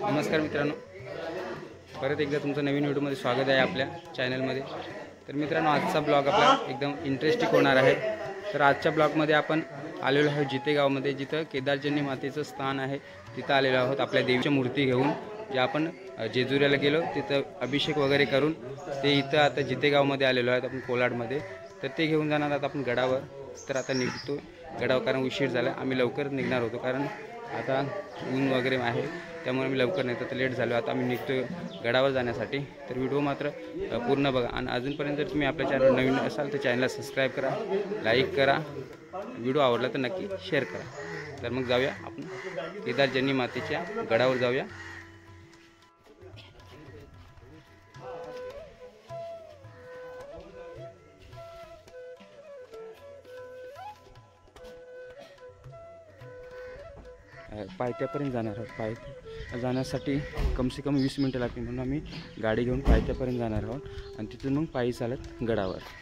नमस्कार मित्रांनो, परत एकदा तुमचं नवीन व्हिडिओमध्ये स्वागत आहे आपल्या चॅनलमध्ये। तर मित्रांनो, आजचा ब्लॉग आपला एकदम इंटरेस्टिंग होणार आहे। तर आजच्या ब्लॉगमध्ये आपण आलेलो आहोत जिते गावामध्ये, जिथं केदारजनी मातेचं स्थान आहे। तिथं आलेलो आहोत आपल्या देवीच्या मूर्ती घेऊन, जे आपण जेजुरीला गेलो तिथं अभिषेक वगैरे करून ते इथं आता जिते गावामध्ये आलेलो आहोत आपण कोलाडमध्ये। तर ते घेऊन जाणार आहोत आपण गडावर। तर आता निघतो गडावर, कारण उशीर झाला। आम्ही लवकर निघणार होतो, कारण आता ऊन वगैरे आहे, त्यामुळे मी लवकर नाही तर लेट झालो। आता आम्ही निघतो गडावर जाण्यासाठी। तर व्हिडिओ मात्र पूर्ण बघा, आणि अजूनपर्यंत जर तुम्ही आपल्या चॅनल नवीन असाल तर चॅनलला सबस्क्राईब करा, लाईक करा, व्हिडिओ आवडला तर नक्की शेअर करा। तर मग जाऊया आपण केदारजनी मातेच्या गडावर जाऊया। पायथ्यापर्यंत जाणार आहोत। पायथ्या जाण्यासाठी कम से कम 20 मिनटं लागतील, म्हणून आम्ही गाडी घेऊन पायथ्यापर्यंत जाणार आहोत आणि तिथून मग पायी चालत गडावर।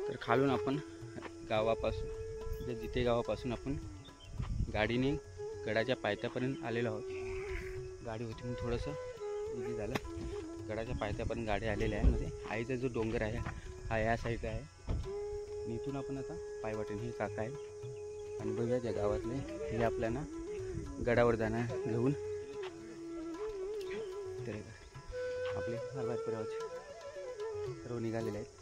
तर खालून आपण गावापासून जिते गावापासून आपण गाडीने गडाच्या पायथ्यापर्यंत आलेलो आहोत। गाडी होती म्हणून थोडंसं इझी झालं। गडाच्या पायथ्यापर्यंत गाडी आलेली आहे। मध्ये आईचा जो डोंगर आहे हा या साईडला आहे, आणि इथून आपण आता पायवाटेने, हे काका आहे आणि बघूया त्या गावातले, हे आपल्याला गडावर जाणार घेऊन। तर आपले हरभात पुरावाचे सर्व निघालेले आहेत।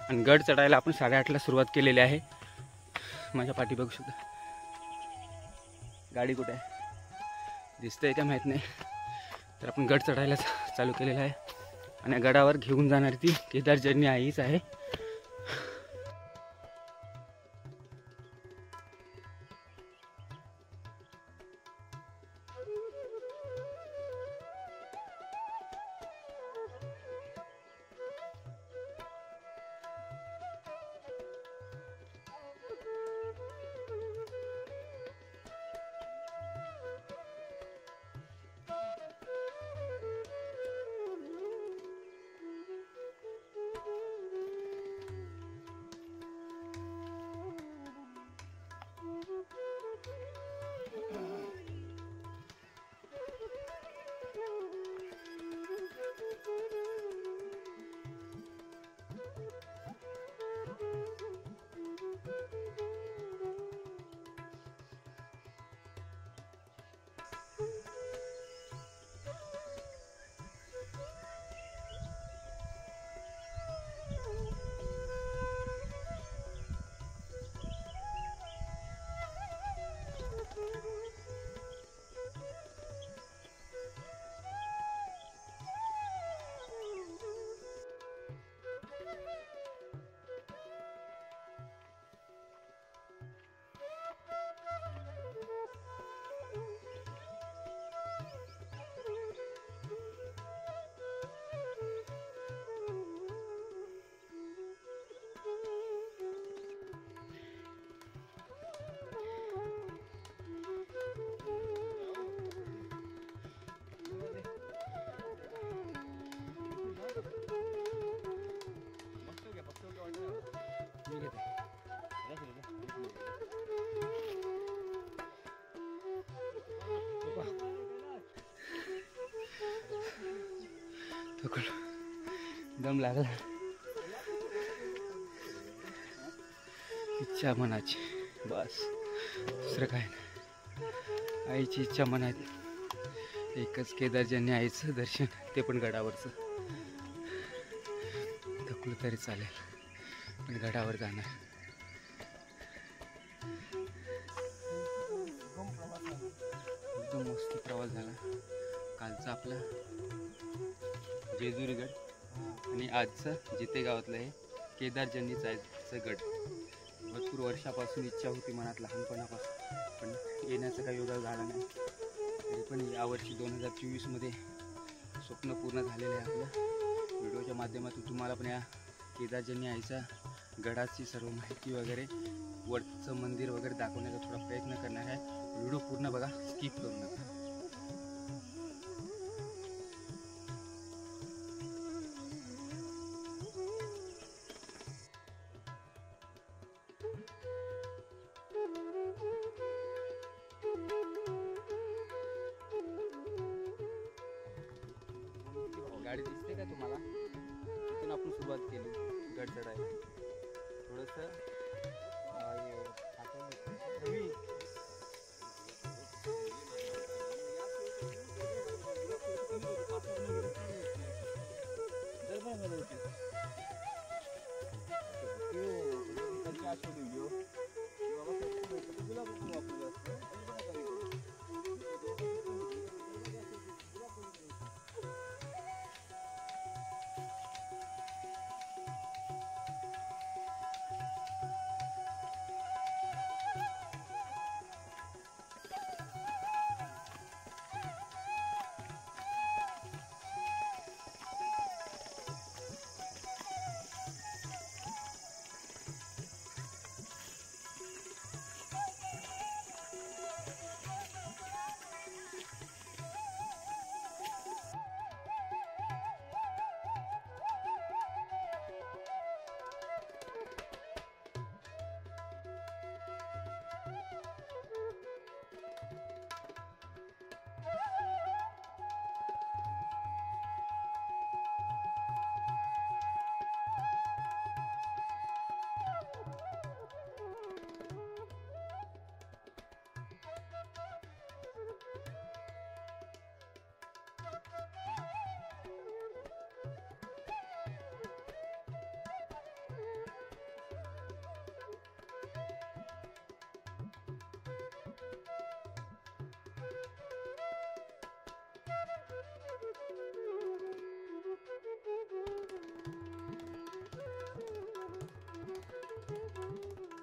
आणि गड चढायला आपण 8:30ला सुरुवात केलेली आहे. माझ्या पाठी बघू शकता. गाडी कुठे आहे दिसतंय का माहीत नाही. तर आपण गड चढायला चालू केलेला आहे आणि गडावर घेऊन जाणारी ती केदार जर्नी हीच आहे. दम लागला. इच्छा मनाची बस, दुसरं काय नाही. आईची इच्छा मनात एकच, केदार जर्नी आईचं दर्शन, ते पण गडावरचं. थकलं तरी चालेल पण गडावर जाणार. एकदम मस्त प्रवास झाला कालचा आपला जेजुरीगड आणि आजचं जिते गावातलं हे केदार जर्नी जायचं गड. भरपूर वर्षापासून इच्छा होती मनात लहानपणापासून, पण येण्याचं काही योगा झाला नाही. तरी पण यावर्षी 2024मध्ये स्वप्न पूर्ण झालेलं आहे आपलं. व्हिडिओच्या माध्यमातून तुम्हाला पण या केदार जर्नी आईच्या गडाची सर्व माहिती वगैरे, वरचं मंदिर वगैरे दाखवण्याचा थोडा प्रयत्न करणार आहे. व्हिडिओ पूर्ण बघा, स्किप करू नका. गाडी दिसते का तुम्हाला? इथून आपण सुरुवात केली गड चढायला. थोडंसं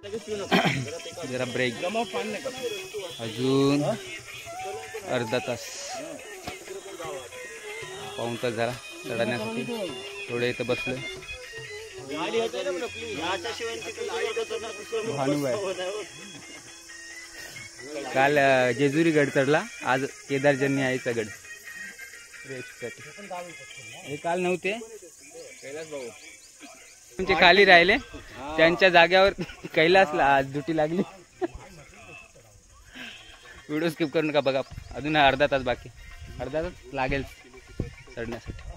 जरा ब्रेक, अजून अर्धा तास पाऊण तास झाला चढण्यासाठी. थोडे इथं बसलोय. काल जेजुरी गड चढला, आज केदार जन्नी आईचा गड हे काल नव्हते. कैलास भाऊ तुमचे खाली राहिले, त्यांच्या जाग्यावर कैलासला आज ड्युटी लागली. व्हिडिओ स्किप करू नका बघा. अजून अर्धा तास बाकी, अर्धा तास लागेल चढण्यासाठी.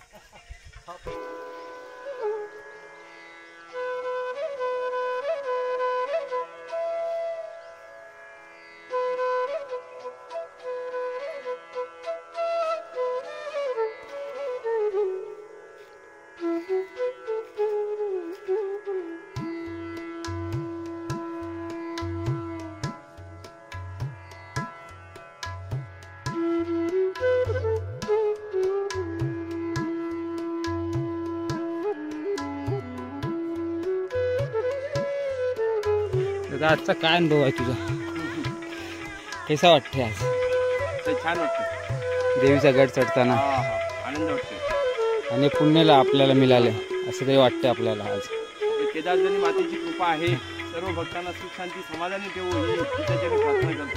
आजचा काय अनुभव आहे तुझा? कसा वाटतंय आज? छान वाटतं. देवीचा गड चढताना आनंद वाटतो. आणि पुण्याला आपल्याला मिळालं असं काही वाटतं आपल्याला आज. केदारजनी मातेची कृपा आहे. सर्व भक्तांना सुख शांती समाधानी ठेवू ही तिच्याकडे प्रार्थना करतो.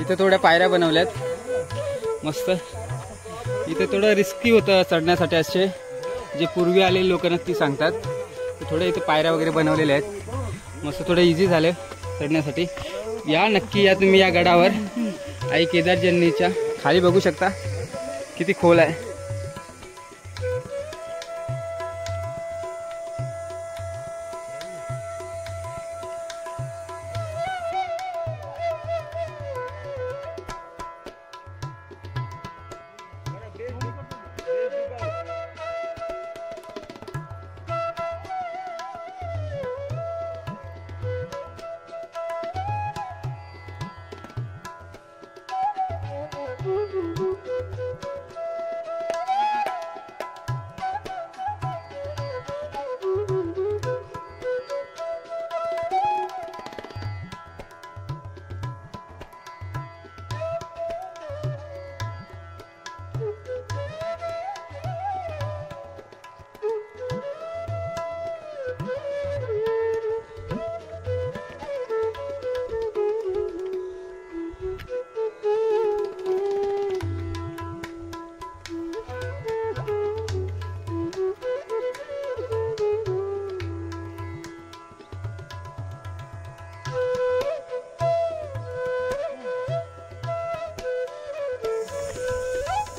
इथे थोड्या पायऱ्या बनवल्यात मस्त. इथे थोडं रिस्की होतं चढण्यासाठी, असे जे पूर्वी आलेले लोक नक्की सांगतात. थोडे इथे पायऱ्या वगैरे बनवलेल्या आहेत मस्त, थोडं इझी झालं चढण्यासाठी. या नक्की या तुम्ही या गडावर. आई केदार जन्नीच्या खाली बघू शकता किती खोल आहे.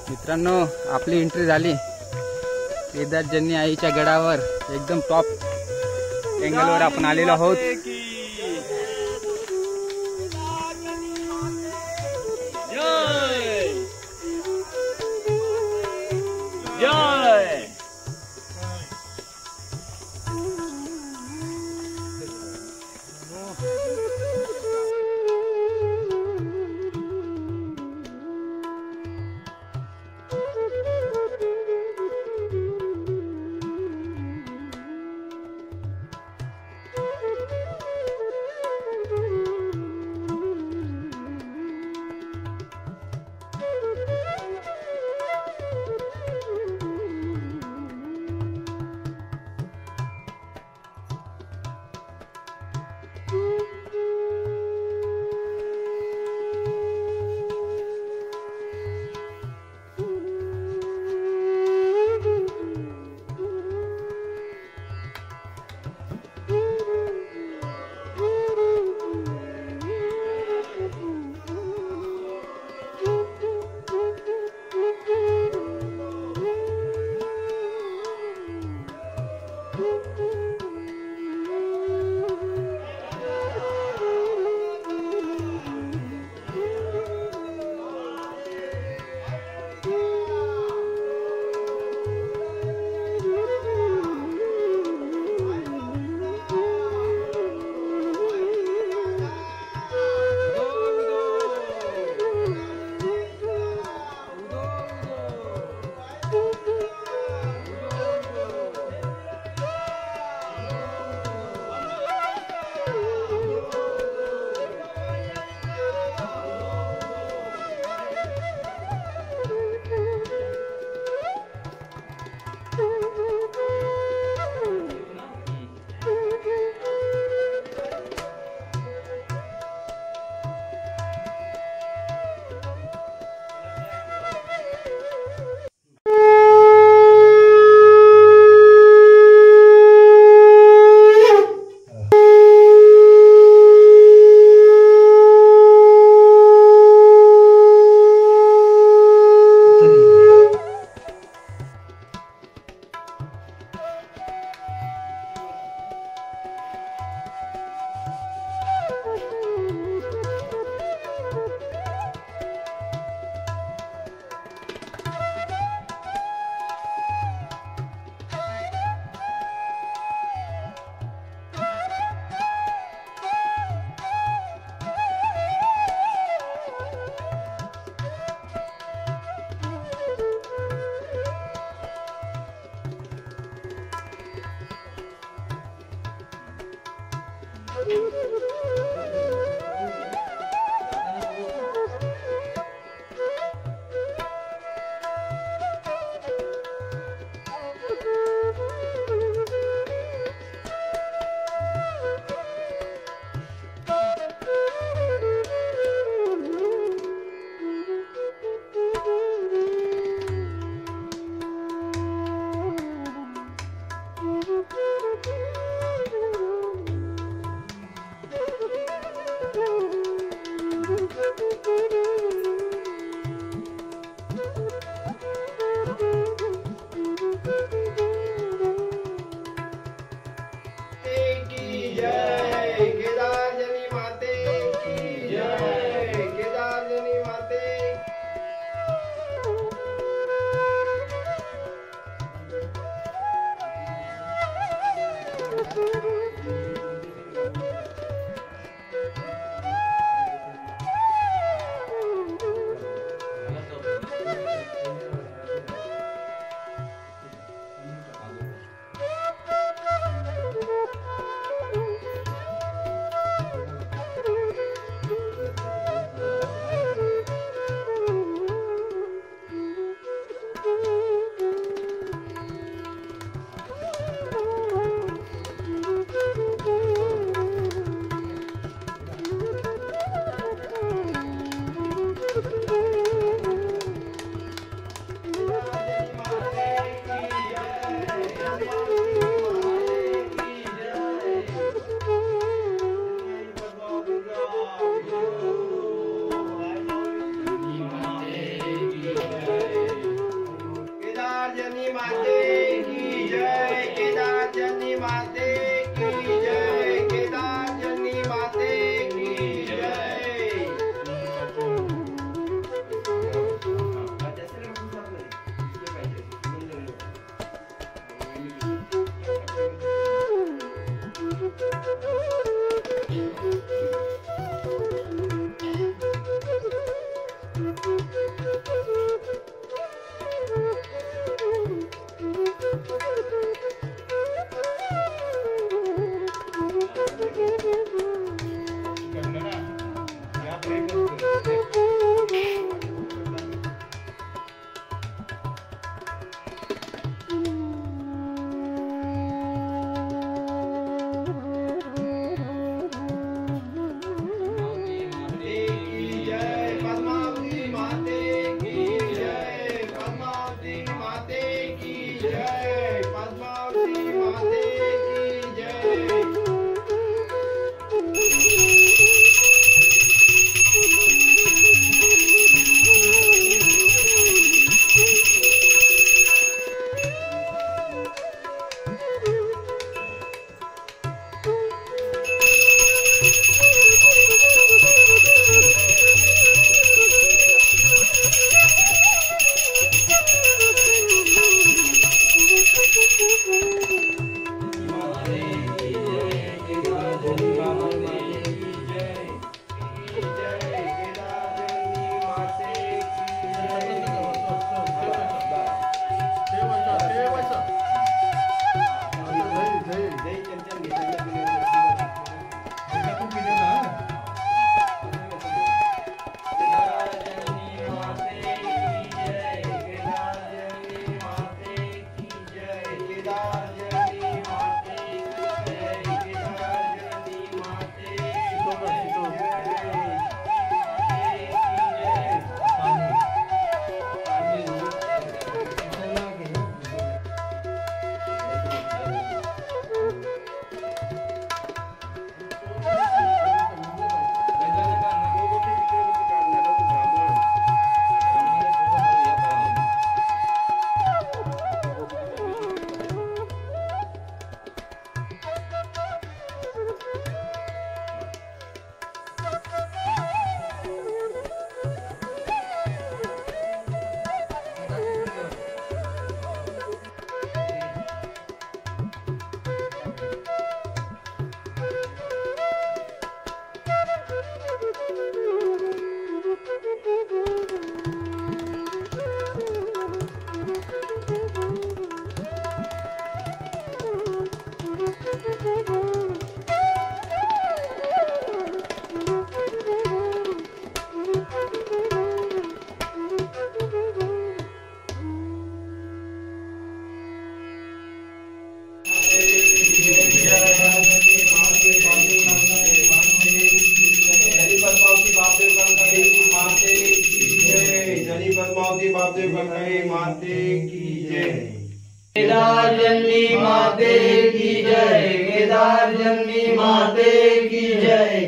मित्रांनो आपली एंट्री झाली केदार जन्नी आईच्या गडावर. एकदम टॉप एंगलवर आपण आलेलो आहोत.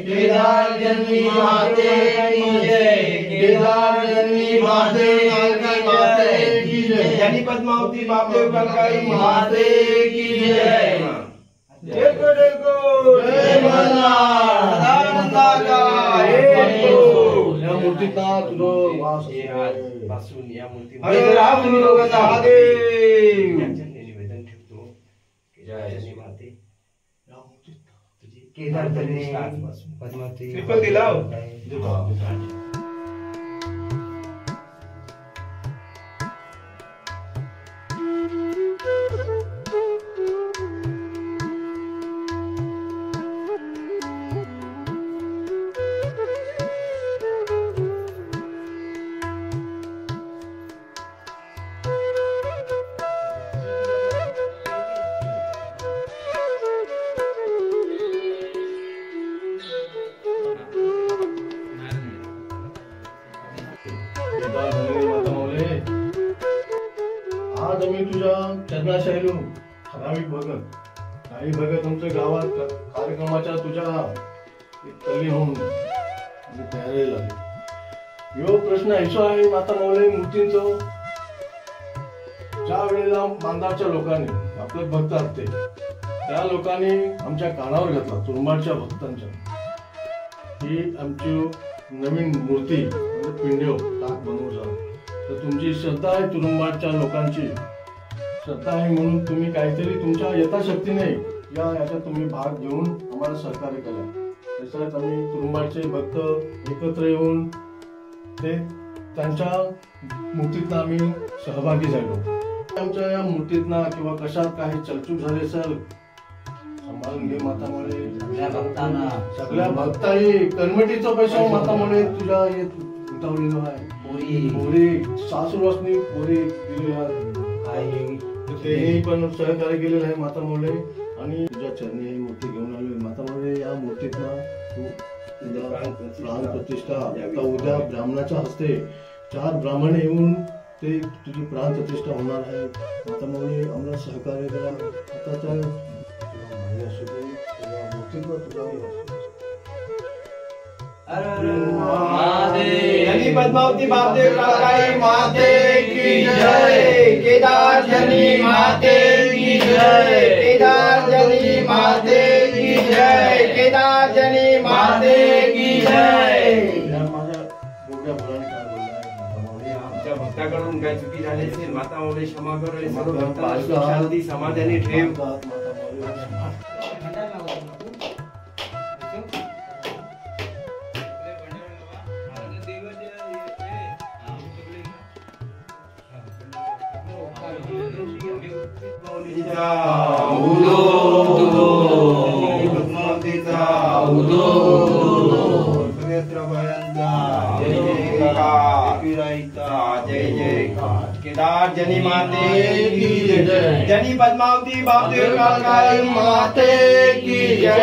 केदार जन्मी माते की जय, केदार जन्मी माते की माते की जय, जनी पद्मावती बापदेव कलकाई माते की जय। देखो देखो जय मल्हार, दादा का या मूर्तीचा तुझं वास पासून या मूर्ती हरे राम निरोगता महादेव। निवेदन ठेवतो की जय माते केदार जन्मी पद्मावती ट्रिपल दिला हो. आज आम्ही तुझ्या चरणाशैलू ठराविक भगत काही भगत आमच्या गावात कार्यक्रमाच्या तुझ्या तल्लीन होऊन तयारी झाली। यो प्रश्न ऐसा आहे माता मौले मूर्तींचं, ज्या वेळेला मांदारच्या लोकांनी आपले भक्त असते त्या लोकांनी आमच्या कानावर घातला तुरुंबाडच्या भक्तांच्या, ही आमची नवीन मूर्ती म्हणजे पिंड्यो टाक बनवून तर तुमची श्रद्धा आहे, तुरुंबाडच्या लोकांची श्रद्धा आहे म्हणून तुम्ही काहीतरी तुमच्या यथाशक्तीने याच्यात तुम्ही भाग घेऊन आम्हाला सहकार्य करा। तसंच आम्ही तुरुंबाडचे भक्त एकत्र येऊन ते त्यांच्या मूर्तीतनं आम्ही सहभागी झालो। आमच्या या मूर्तीतना किंवा कशात काही चलचूक झाली असेल सांभाळून घे मातामुळे, सगळ्या भक्ताई कमिटीचा पैसा मातामुळे तुझ्या येत उठवलेलो आहे। पोरी सासूरवासनी पोरी दिलेली आहे, तेही पण सहकार्य केलेलं आहे मातामुळे। आणि तुझ्या चरणी ही मूर्ती घेऊन आलोय मातामुळे, या मूर्तीतनं तू प्राण प्रतिष्ठा आता उद्या ब्राह्मणाच्या हस्ते 4 ब्राह्मण येऊन ते तुझी प्राण प्रतिष्ठा होणार आहे मातामुळे, आम्हाला सहकार्य करा। आता त्या मूर्तीवर तुझा जनी पद्मावती बापदेव कलकाई माते की जय, केदार जनी माते की जय, केदार जनी माते की जय, केदार जनी माते की जय। माझ्या बोगड्या मुलाने काय बोललाय आमच्या भक्ताकडून काय चुकी झाली असेल माता मौले क्षमा कर, सर्व भक्तांना सुख शांती समाधानी ठेव। जय जय केदार जनी माते की जय, जनी पद्मावती बापदेव कलकाई माते की जय।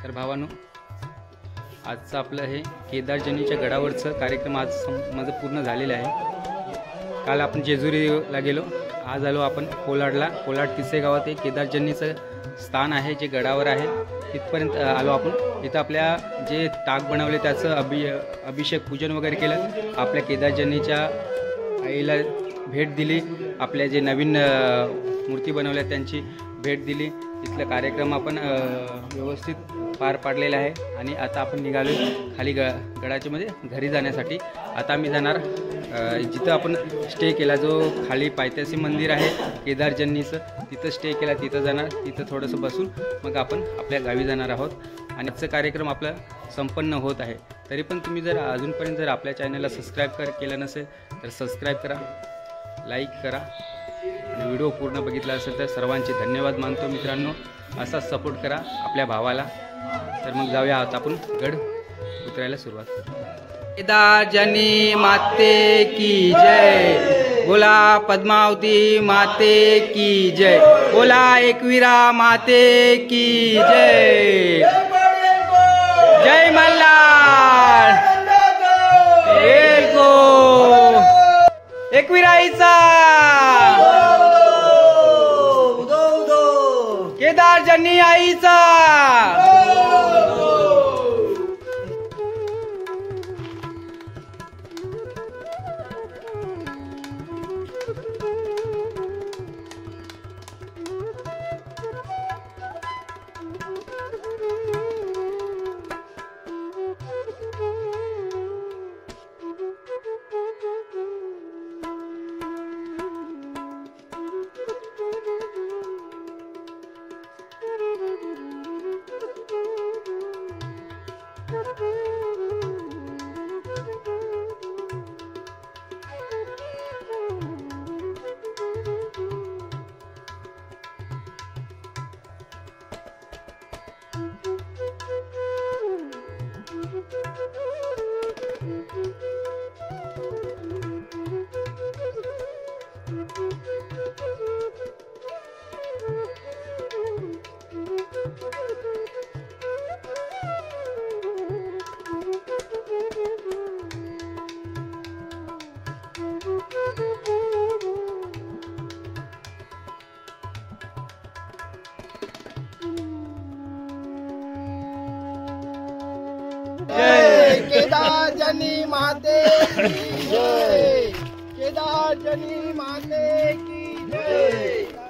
तर भावांनो, आजचं आपलं हे केदारजनीच्या गडावरचं कार्यक्रम आज माझं पूर्ण झालेलं आहे. काल आपण जेजुरीला गेलो, आज आलो आपण कोलाडला. कोलाड तिसरे गावात एक केदारजनीचं स्थान आहे जे गडावर आहे, तिथपर्यंत आलो आपण. इथं आपल्या जे ताक बनवले त्याचं अभिषेक पूजन वगैरे केलं. आपल्या केदारजनीच्या आईला भेट दिली, आपल्या जे नवीन मूर्ती बनवल्या त्यांची भेट दिली. इथला कार्यक्रम आपण व्यवस्थित पार पाडलेला आहे आणि आता आपण निघालो खाली गडाच्या मध्ये घरी जाण्यासाठी. आता आम्ही जाणार जिथं आपण स्टे केला, जो खाली पायथ्याशी मंदिर आहे केदारजनीचं, तिथं स्टे केला, तिथं जाणार. तिथं थोडंसं बसून मग आपण आपल्या गावी जाणार आहोत. आणि आजचा कार्यक्रम आपला संपन्न होत आहे. तरी पण तुम्ही जर अजूनपर्यंत जर आपल्या चॅनलला सबस्क्राईब केलं नसेल तर सबस्क्राईब करा, लाईक करा आणि व्हिडिओ पूर्ण बघितला असेल तर सर्वांचे धन्यवाद मानतो मित्रांनो. असाच सपोर्ट करा आपल्या भावाला. तर मग जाऊया आता आपण गड उतरायला सुरुवात करू. केदारजनी माते की जय, बोला पद्मावती माते की जय, बोला एकवीरा माते की जय. जय मल्हार, एकवीराईचा, केदारजनी आईचा. जय केदारजनी माते की जय, केदारजनी माते की जय.